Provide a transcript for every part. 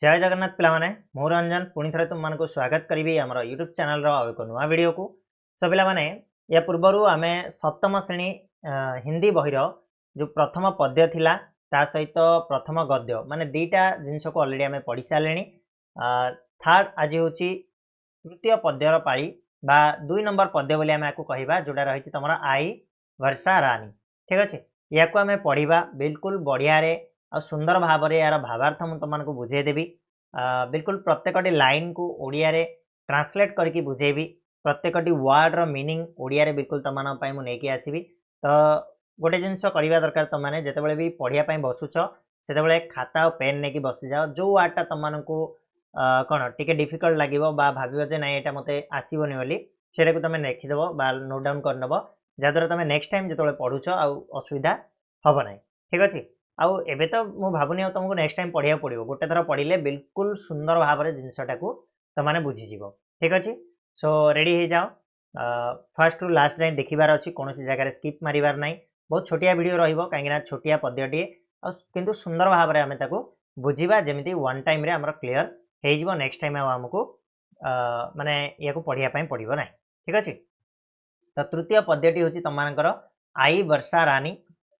जय जगन्नाथ पिलामाने मु रंजन पुणी थे तुम मानक स्वागत करी आम यूट्यूब चैनल एक नुआ वीडियो को। सो पिलामाने या पूर्वर आम सप्तम श्रेणी हिंदी बहिर जो प्रथम पद्य थिला ता सहित प्रथम गद्य माने दीटा जिनस को अलरेडी आम पढ़ी सारे। थर्ड आज हूँ तृतीय पद्यर पाली बा 2 नंबर पद्य बोली आम आपको कहवा जोटा रही तुम आई वर्षा रानी। ठीक अच्छे या आम पढ़ा बिल्कुल बढ़िया आ सुंदर भाव में यार भावार्थ मुझे तुमको बुझेदेवी। बिल्कुल प्रत्येकटी लाइन को ओडिया रे ट्रांसलेट करके बुझेबी। प्रत्येकटी वर्ड रो मीनिंग ओडिया रे बिल्कुल तुम नहीं आसबि। तो गोटे जिनस करवा दरकार तुमने जिते भी पढ़ाई बसुच से खाता और पेन नहीं बसी जाओ। जो वर्डटा तुमको कौन टी डिफिकल्ट लगे भाव जे ना यहाँ मत आसबनी बोली से तुम लिखिदेव बा नोट डाउन करनब जहाँद्वारा तुम नेक्स्ट टाइम जो पढ़ुच असुविधा हम ना। ठीक अच्छे आउ एबे तो मु भावुनी तुमको नेक्स्ट टाइम पढ़िया पड़ो गोटे थर पढ़ले बिल्कुल सुंदर भाव में जिनसटा को तुमने बुझीज। ठीक अच्छे सो रेडी हो जाओ। फर्स्ट रु लास्ट जाए देखिबार अच्छी कौन जगह स्किप मारिबार ना। बहुत छोटिया वीडियो रहिबो कहीं छोटिया पद्यटी किंतु सुंदर भाव में आम ताको बुझीबा जमी वन टाइम रे हमर क्लियर हो नेक्स्ट टाइम आमको माने या पढ़िया पड़ो ना। ठीक अच्छे तो तृतीय पद्यटी हूँ तुम आई वर्षा रानी।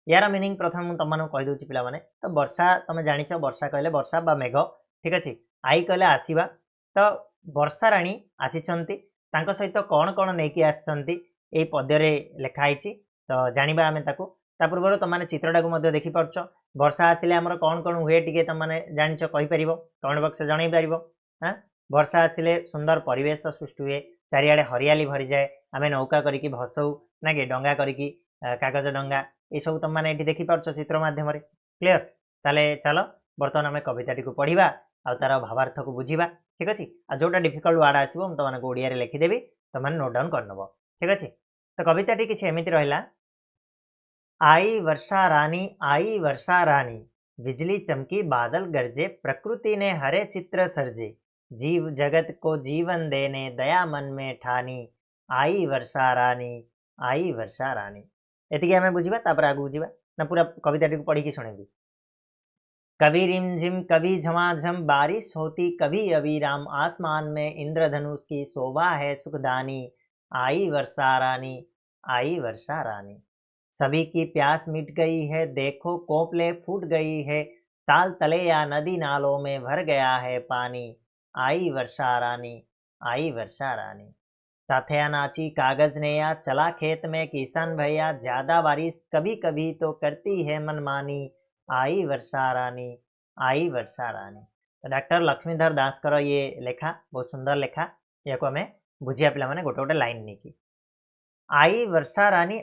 यार मीनिंग प्रथम मुझे तुम कहीदे पाने। तो वर्षा तुम जाच वर्षा कहले वर्षा बा मेघ। ठीक अच्छे आई कहले आसवा तो वर्षा राणी आसी सहित कौन कौन नहीं आसती पद्य लिखाई। तो जाना आम पूर्व तुमने चित्रटा को देखिपार वर्षा आसिले आमर कौन कौन हुए टी तुमने जाच कहीपर कमेंट बक्स जन पार। हाँ वर्षा आसिले सुंदर परिवेश सृष्टि हुए चारिआडे हरियाली भरी जाए आम नौका करके भसऊ ना कि डंगा करके कागज डंगा ये सब तुमने ये देखिपार चित्र मध्यम क्लीयर। ताले चलो बर्तमान आम कविताटी को पढ़ा आ तार भावार्थ को बुझा। ठीक अच्छे जोटा डिफिकल्ट वर्ड आसो तुमको ओडिया लिखिदेवी तुमने नोट डाउन करनब। ठीक अच्छे तो कविताटी किसी एमती रहा। आई वर्षा रानी बिजली चमकी बादल गरजे प्रकृति ने हरे चित्र सर्जे जीव जगत को जीवन देने दया मन में ठानी आई वर्षा रानी। एति आम बुझा तापर आगे बुझा ना पूरा कविताटी को पढ़ी शुणेबी। कभी रिमझिम कभी झमाझम बारिश होती कभी अविराम आसमान में इंद्रधनुष की शोभा है सुखदानी आई वर्षा रानी। सभी की प्यास मिट गई है देखो कोपले फूट गई है ताल तले या नदी नालों में भर गया है पानी आई वर्षा रानी। साथिया नाची कागज ने या चला खेत में किसान भैया ज्यादा बारिश कभी कभी तो करती है मनमानी आई वर्षा रानी। तो डॉक्टर लक्ष्मीधर दास कर ये लेखा बहुत सुंदर लेखा या आम बुझिया पिला माने गोटे गोटे लाइन नहीं कि आई वर्षा रानी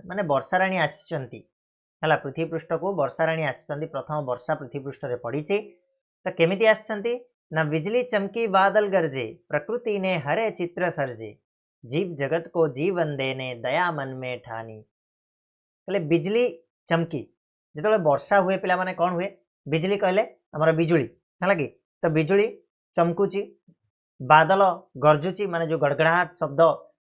माने वर्षा रानी आसी पृथ्वी पृष्ठ को वर्षा रानी आसी प्रथम वर्षा पृथ्वी पृष्ठ रे पड़ी। तो केमिति आसी ना बिजली चमकी बादल गरजे प्रकृति ने हरे चित्र सर्जे जीव जगत को जीवन देने दया मन में ठानी। तो बिजली चमकी जो वर्षा हुए पिला माने कौन हुए बिजली कहले आमर बिजुली है कि तो बिजुली चमकुची बादल गरजुची माने जो गड़गड़ाहट शब्द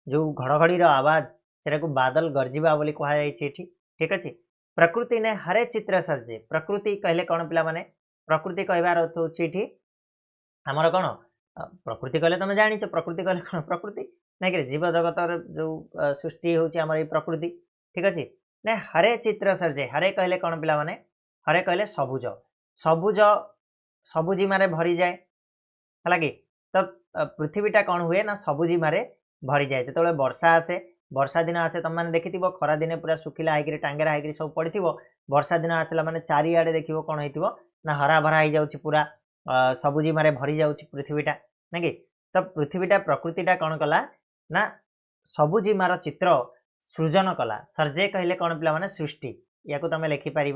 जो घड़घड़ी आवाज से बादल गरजिबा बोली कहुई। ठीक अच्छे प्रकृति ने हरे चित्र सर्जे प्रकृति कहले कौन पिला माने प्रकृति कहबार अर्थ होची आमर कौन प्रकृति कहले तुम जानी प्रकृति कहले कौन प्रकृति ना कि जीव जगत जो सृष्टि होची प्रकृति। ठीक अच्छे ना हरे चित्र सर्जे हरे कहले कौन पिला माने हरे कहले सबुज सबुज सबुजिमारे भरी जाए है कि तो पृथ्वीटा कौन हुए ना सबुजिमारे भरी जाए। जो वर्षा आसे वर्षा दिन आसे तुम मैंने देखी खरा दिने पूरा सुखिला होकर टांगेरा होकर सब पड़ी वर्षा दिन आसला माने चारिआडे देखिए कौन हो ना हरा भरा हो जाऊँ पूरा सबुजिमारे भरी जाऊँ पृथ्वीटा ना कि तो पृथ्वीटा प्रकृतिटा कौन कला ना सबुजिमार चित्र सृजन कला। सर्जे कहले कौन पिला माने सृष्टि या तुम लिखिपार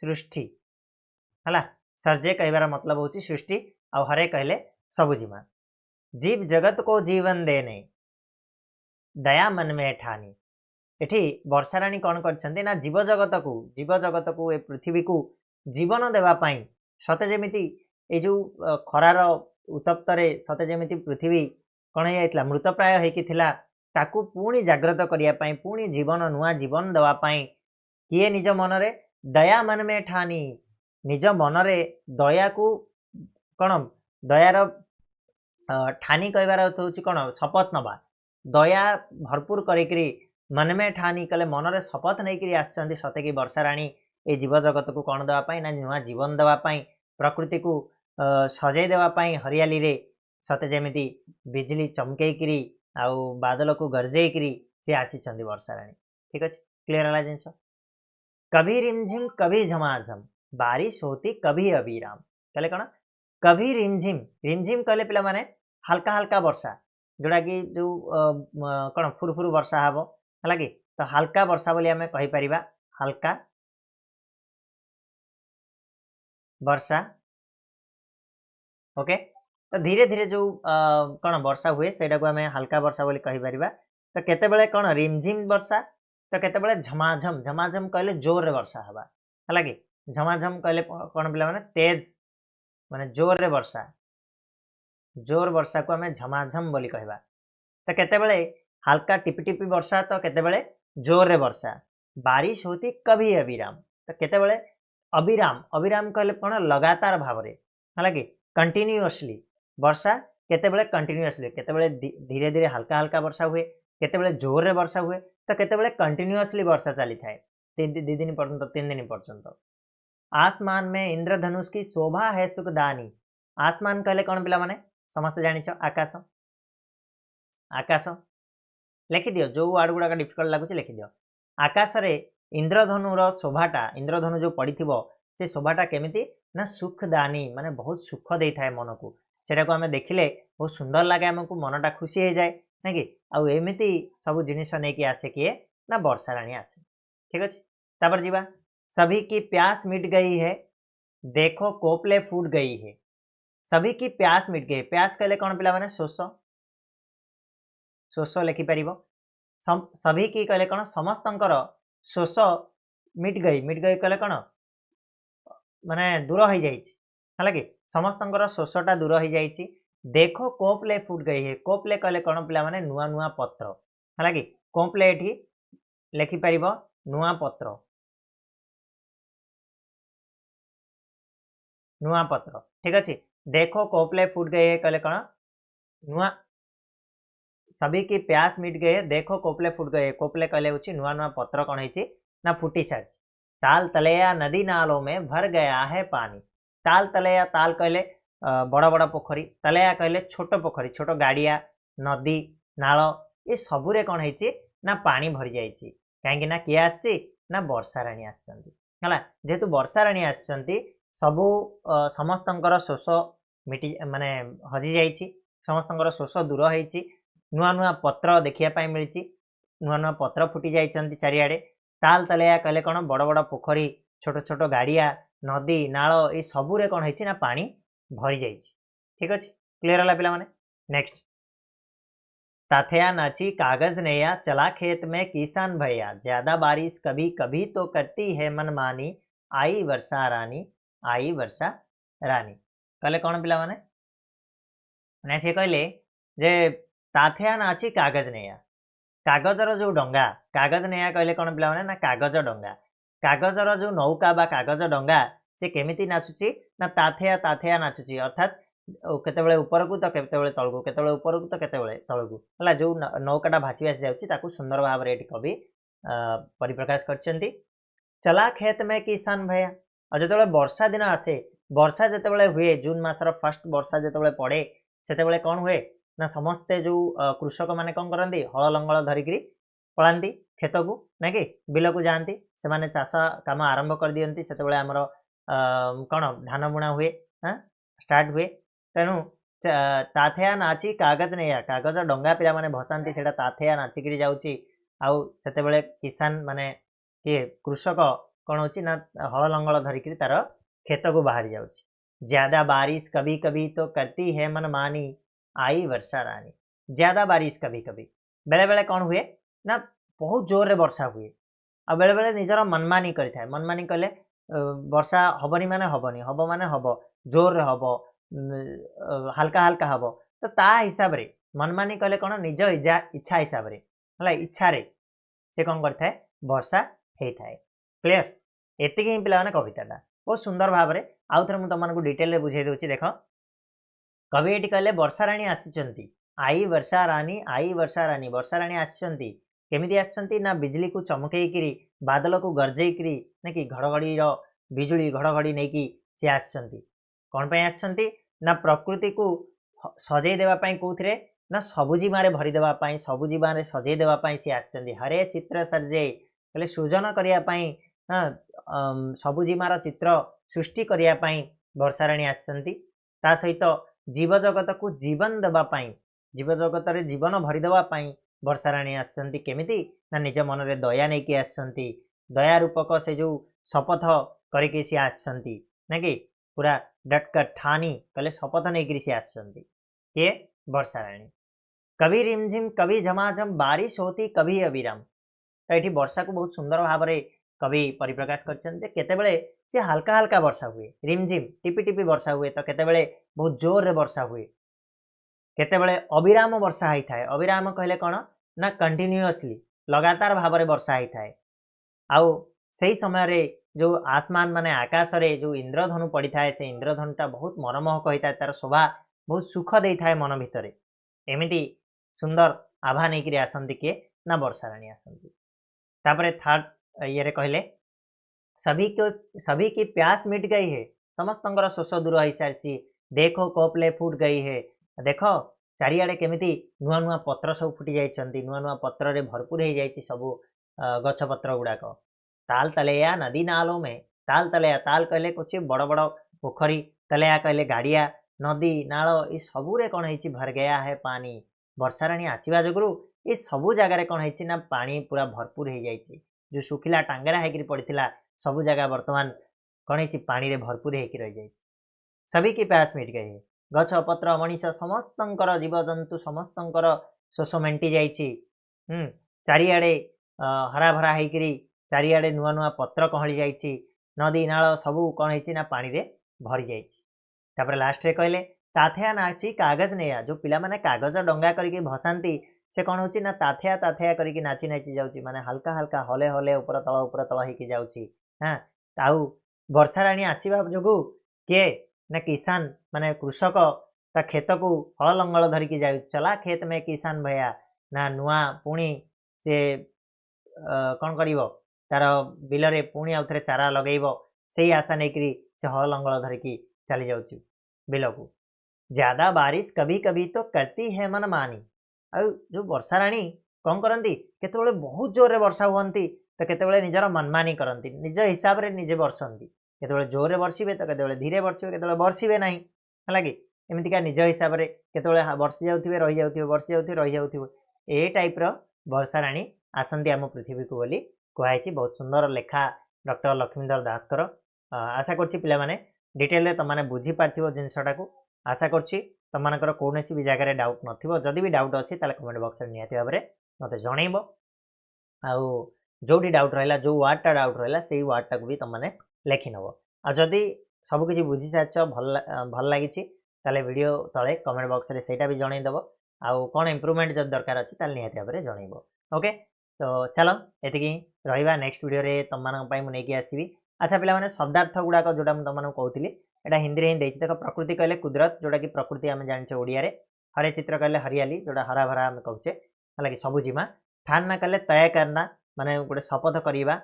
सृष्टि है सर्जे कहबार मतलब होची सृष्टि आ हरे कहले सबुजिमा। जीव जगत को जीवन देने दया मन में ठानी एठी वर्षा रानी कौन करछंती ना जीव जगत को ए पृथ्वी को जीवन देवा पाई सते जेमिति ए जो खरार उत्तप्त रे सते जेमिति पृथ्वी कौन हो जाइतला मृतप्राय होइकी थिला ताकू पुणी जाग्रत करिया पाई पुणी जीवन नुआ जीवन देवा पाई किए निज मनरे दया मन में ठानी निज मनरे दया को कौन दयार ठानी कहबार अर्थ हूँ कौन शपथ नवा दया भरपूर करी मन में ठानी कले मनरे शपथ नहीं आसछन्ती सते कि वर्षा राणी ए जीव जगत को कौन देवाई ना नुआ जीवन देवाई प्रकृति को सजै देवाई हरियाली रे सते जमी बिजली चमकई आउ बादल को गरजेकरी सी आसी वर्षा राणी ठीक अच्छे क्लीयर है जिनस कभी रिमझिम कभी झमाझम बारिश होती कभी अविराम कहले कौन कभी रिमझिम रिमझिम कहले पिला माने हल्का हल्का वर्षा जोड़ा कि जो कौन फुरफुर वर्षा हम है कि तो हल्का वर्षा बोली आम कहीपर हल्का वर्षा ओके तो धीरे धीरे जो कौन वर्षा हुए से आम हल्का वर्षा बोली कहीपर तो केतेबेले कौन रिमझिम वर्षा तो केतेबेले झमाझम झमाझम कहले जोर रे वर्षा हवा है कि झमाझम कहले कौन पिला माने तेज माने जोर रे वर्षा जोर वर्षा को आम झमाझम बोली कहवा तो केतेबेले हल्का टिपी टिपी वर्षा तो केतेबेले जोर रे वर्षा बारिश होती कभी अविराम तो केतेबेले अविराम अविराम कहले कौन लगातार भाव रे है कि कंटिन्यूअसली वर्षा केतेबेले कंटिन्यूअसली केतेबेले धीरे धीरे हल्का हल्का वर्षा हुए केतेबेले जोर रे वर्षा हुए तो केतेबेले कंटिन्यूअसली वर्षा चली थाए 2 दिन पर्यंत 3 दिन पर्यंत आसमान में इंद्रधनुष की शोभा है सुखदानी आसमान कहले कौन पिला माने समस्त जानिछ आकाश आकाश लिखि दियो जो वार्ड गुड़ाक डिफिकल्ट लगुच लिखि दियो आकाश रे इंद्रधनुर शोभाटा इंद्रधनु जो पड़ी से शोभाटा केमिति ना सुखदानी माने बहुत सुख दे थाए मन को सेटा को आम देखिले बहुत सुंदर लगे आमको मनटा खुशी हो जाए ना कि आउ एमिति सब जिनिस नहीं आसे किए ना वर्षा राणी आसे ठीक अच्छे तापर जीवा सभी की प्यास मिट गई है देखो कोपले फूट गई है सभी की प्यास मिट गई प्यास कहले कौन पिला माने शोष शोष लिखिपर सभी की कहले कौन समस्तंकर शोष मिट गई कहले कौन माने दूर हो जाए कि समस्तंकर शोषटा दूर हो जाए देखो कोपले फुट गई है कोपले कहले कौन पिला माने नुआ नुआ पत्र है कि कोपले एठी लिखिपर नुआ पत्र नुआ पत्र ठीक अच्छे देखो कोपले फुट गई है कहले कौन नुआ सभी की प्यास मिट गई है देखो कोपले फुट गए कोपले कहले होची नुआ नुआ पत्र कौन है ना फुटी सारी ताल तलैया नदी नालों में भर गया है पानी ताल तलैया ताल कहले बड़ बड़ पोखरी तलैया कहले छोट पोखरी छोट गाड़िया नदी नाल ये सबुरे कौन है ना पानी भरी जाइए कहीं ना किए आसी ना वर्षा राणी आसला जेहेतु वर्षा राणी आसती सबू समस्तंकर शोष मिटी माने हजि जाइए समस्तंकर शोष दूर होती नुआ नुआ पत्र देखा मिली नुआ नुआ पत्र फुटी जाइए चारिआडे ताल तलैया कहले कौन बड़ बड़ पोखरी छोट छोट गाड़िया नदी नाल ये सबुरे कौन है ना पानी भरी जाइए ठीक अच्छे क्लीयर है पिला माने नेक्स्ट ताथया नाची कागज नैया चला खेत में किसान भैया ज्यादा बारिश कभी कभी तो करती है मनमानी आई वर्षा रानी कहले कौन पिला माने से कहले जे ताथया नाची कागज नैया कागजर जो डंगा कागज नैया कहले कौन पिला माने ना कागज डंगा कागजर जो नौका बा कागज डंगा से केमिति नाचुची ना ताथया ताथया नाचुची अर्थात केतेबेले ऊपर को तो केतेबेले तळकू केतेबेले ऊपर को तो केतेबेले तळकू हला जो नौकाटा भासी भासी जाउची ताकू सुंदर भाव रे कवि परिप्रकाश करछंती चला खेत में किसान भैया और जेतेबेले वर्षा दिन आसे वर्षा जेतेबेले हुए जून मासर फर्स्ट वर्षा जेतेबेले पड़े सेतेबेले कौन हुए ना समस्ते जो कृषक माने कौन करती हल लंगल धरिकी पलांती खेत को ना कि बिल को जाती से माने चाष काम आरंभ कर दियंती सेतेबेले आमर कौन धान बुणा हुए हाँ स्टार्ट हुए तेणु ताथया नाची कागज नैया कागज डंगा पिला माने भसांती सेटा ताथया नाचिकी जाउची आउ सेतेबेले किसान माने किए कृषक कौन होची ना हल लंगल धरिकी तार खेत को बाहरी जाउची ज्यादा बारिश कभी कभी तो करती है मनमानी आई वर्षा रानी ज्यादा बारिश कभी कभी बेले बेले कौन हुए ना बहुत जोर रे वर्षा हुए आ बेले बेले निजर मनमानी करिथाय मनमानी कले वर्षा हबनी माने हबनी हब माने हब जोर रे हब हल्का हल्का हब तो ता हिसाब रे मनमानी कले कौन निज इच्छा हिसाब रे हला इच्छा रे से कौन करथाय वर्षा हेइथाय क्लियर एतिकी ही पिला माने कविताटा बहुत सुंदर भाव रे आउ थरे मु तमनको डिटेल रे बुझाई दोछि देखो कवि एटी कहले वर्षा राणी आसीचंती आई वर्षा राणी वर्षा राणी आसीचंती केमिति आसीचंती ना बिजली को चमकेइकिरी बादल को गरजेइकिरी ना कि घड़घड़ी बिजुली घड़घड़ी नहीं कि सी आसीचंती कौन पे आसीचंती ना प्रकृति को सजै देवा पई कोथरे ना सबुजीमारे भरी देवा पई सबुजीमारे सजै देवा पई सी आसीचंती हरे चित्र सर्जे कहले सृजन करिया पई सबुजीमार चित्र सृष्टि करिया पई वर्षा राणी आसीचंती ता सहित जीव जगत को जीवन देवा पई जीव जगत रे जीवन भरी देवा पई वर्षा राणी आसीचंती केमिति ना निज मन रे दया नै कि आसीचंती दया रूपक से जो शपथ करिके सी आसीचंती ना कि पूरा डटक ठानी कहले शपथ नै कि सी आसीचंती के वर्षा राणी कभी रिमझिम कभी झमाझम बारिश होती कभी अविराम तो ये वर्षा को बहुत सुंदर भाव में कवि परिप्रकाश करते से हल्का हल्का वर्षा हुए रिमझिम टिपी टिपी वर्षा हुए तो केतेबेले बहुत जोर रे वर्षा हुए केतेबेले अविराम वर्षा होता है अविराम कहले कौन ना कंटिन्यूअसली लगातार भाव में वर्षा होता है आउ से समय रे जो आसमान माने आकाश रे जो इंद्रधनु पड़ी थाए से इंद्रधनुटा बहुत मनमोहक होता है तार शोभा बहुत सुख दे था मन भितर एमती सुंदर आभा नहीं आसती किए ना वर्षा राणी आसती तापरे थर्ड ये कहले सभी की प्यास मिट गई है समस्त शोष दूर हो सारी देखो कोपले फुट गई है देख चारिआडे केमिति नुआ नुआ पत्र सब फुटी जाइछंती नुआ नुआ पत्र रे भरपूर हो जाइछि सबु गछ पत्र गुड़ाक ताल तलेया नदी नालों में ताल तलेया ताल कहले कुछ बड़ बड़ पोखरी तलेया कहले गाड़िया नदी नाल ये सबूरे कौन है भर गया है पानी वर्षा राणी आसवा जो ये सबू जगार कौन है ना पानी पूरा भरपूर हो जाइए जो सुखिला टांगेरा होकर पड़ता सबू जगह बर्तमान कौन है पानी रे भरपूर होकर रही जाइए सभी की प्यास मिट गई है गछ पत्र मनीष समस्त जीवजंतु समस्त शोष मेंटी जाइए चारिआडे हरा भरा होकर चारिआडे नुआ नुआ पत्र कहली जाइए नदी नाल सबू कौन है ना पानी रे भरी जाइए लास्ट रे कहले ताथिया नाची कागज नैया जो पिला माने कागज डंगा करके भसांती से कौन होची ना ताथिया करके नाची नाची जाउची माने हल्का हल्का हले हले ऊपर तल होइके जाउची हां ताऊ वर्षा राणी आसीबा जोगु के ना किसान माने कृषक ता खेत को हल लंगल धरिकी जाउ चला खेत में किसान भैया ना नुआ पुणी से कौन करिवो तार बिल रे पुणी आउथरे चारा लगेइबो सेही आशा नेकरी से हल लंगल धरिकी चली जाउची बिल को ज्यादा बारिश कभी कभी तो करती है मन मानी ଆଉ जो वर्षा राणी कौन करती केतबेले बहुत जोर रे वर्षा हुअंती तो केतबेले निजर मनमानी करती निज हिसाब रे निजे बरसंती केतबेले जोर रे बरसिबे तो केतबेले धीरे बरसिबे केतबेले बरसिबे नाही हला कि एमितिका निज हिसाब रे केतबेले बरसि जाउथिबे रहि जाउथिबे बरसि जाउथिबे रहि जाउथिबे ए टाइप रो वर्षा राणी आसंती आम पृथ्वी को बोली कहैछि बहुत सुंदर लेखा डॉक्टर लक्ष्मीधर दास कर आशा करछि पिला माने डिटेल रे तमाने बुझी पारथिबो जिंसटा को आशा करछि तुमर कौन भी जगह डाउट नदि भी डाउट अच्छी कमेंट बॉक्स में निहती भाव में मत जनइब आउटी डाउट रहा जो वार्डटा डाउट रहा से वार्डटा भी तुमने लिखिनब आदि सबकि बुझी सारी भल लगी वीडियो तले कमेंट बॉक्स में सहीटा भी जनईदेव आउ कौन इम्प्रूवमेंट जब दरकार अच्छी निहती भाव में जनइब ओके तो चलो ये रहा नेक्स्ट वीडियो तुम नहीं आसवि अच्छा पे शब्दार्थ गुड़ाक जोटा तुमको कहती एटा हिंदी रे ही देख प्रकृति कहले कुदरत जोटा कि प्रकृति आम जाने ओडिया रे हरे चित्र कहले हरियाली जोटा हरा भरा आम कहचे है सबुजिमा ठानना कहले तय करना माने गोटे शपथ करवा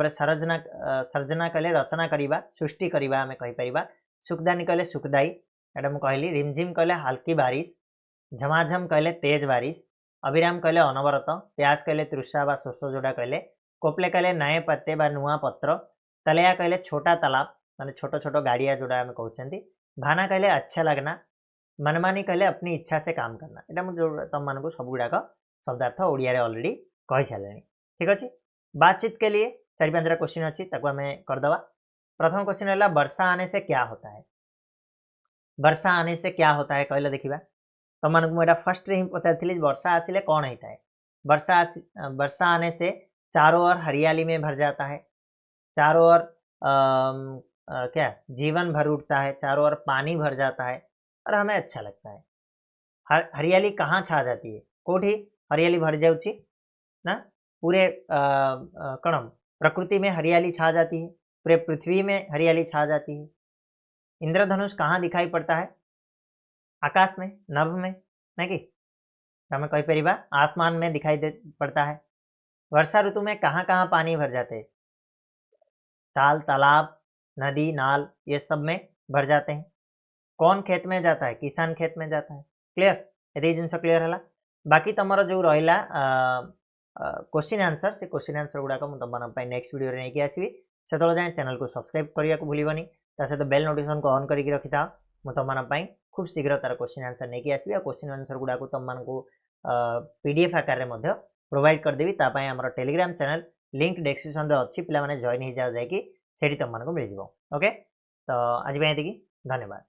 सर्जना कहले रचना करवा सृष्टि करवा आम कहीपर सुखदानी कहले सुखदायी एटा मुझे कहली रिमझिम कहले हल्की बारिश झमाझम कहले तेज बारिश अविराम कहले अनवरत प्यास कहले तृषा व शोष जोड़ा कहले कोपले कहले नए पत्ते बा नुआ पत्र तलेया कहले छोटा तालाब माने छोटो छोटो गाड़िया जोड़ा आम कहते भाना कहले अच्छा लगना मनमानी कहले अपनी इच्छा से काम करना यहाँ मुझे तुम मानक सब गुड़ाक शब्दार्थ ओडिया रे ऑलरेडी कही सारे ठीक अच्छे बातचीत के लिए 4-5 क्वेश्चन अच्छी आम करदे प्रथम क्वेश्चन है वर्षा आने से क्या होता है वर्षा आने से क्या होता है कहले देखा तुम मानक मुझे फर्स्ट ही पचारी वर्षा आसिले कौन होता है वर्षा आने से चारों ओर हरियाली में भर जाता है चारों ओर क्या जीवन भर उठता है चारों ओर पानी भर जाता है और हमें अच्छा लगता है हरियाली कहाँ छा जाती है कोठी हरियाली भर जाऊँगी ना पूरे कौन प्रकृति में हरियाली छा जाती है पूरे पृथ्वी में हरियाली छा जाती है इंद्रधनुष कहाँ दिखाई पड़ता है आकाश में नभ में ना कि आम कहीपर आसमान में दिखाई पड़ता है। वर्षा ऋतु में कहाँ कहाँ पानी भर जाते हैं? ताल तालाब नदी नाल ये सब में भर जाते हैं। कौन खेत में जाता है? किसान खेत में जाता है। क्लियर ये जिनस क्लियर है। बाकी तुम जो रहा क्वेश्चन आंसर से क्वेश्चन आंसर गुड़ाक तुम नेक्स्ट वीडियो नहीं कि आसवि से जाए चैनल को सब्सक्राइब करने को भूलनी सहित बेल नोटिफिकेशन को ऑन करके रखी था तुम खूब शीघ्र तार क्वेश्चन आंसर नहीं कि आसवि क्वेश्चन आंसर गुड़ाक तुमको पीडीएफ आकार में प्रोवाइड करदेवी आम टेलीग्राम चैनल लिंक डिस्क्रिप्शन में अच्छी पे जॉइन हो जाए तुमको मिल जाए। ओके तो आज ये धन्यवाद।